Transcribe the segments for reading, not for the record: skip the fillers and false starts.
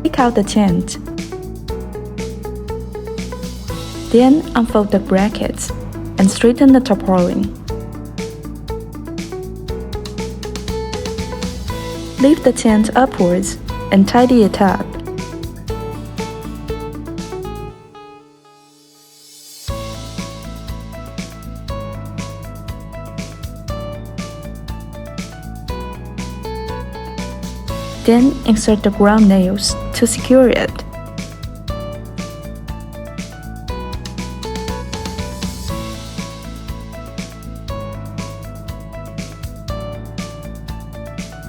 Take out the tent. Then unfold the brackets and straighten the tarpaulin. Lift the tent upwards and tidy it up. Then insert the ground nails to secure it.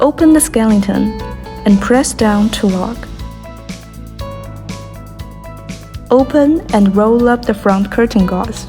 Open the skeleton and press down to lock. Open and roll up the front curtain gauze.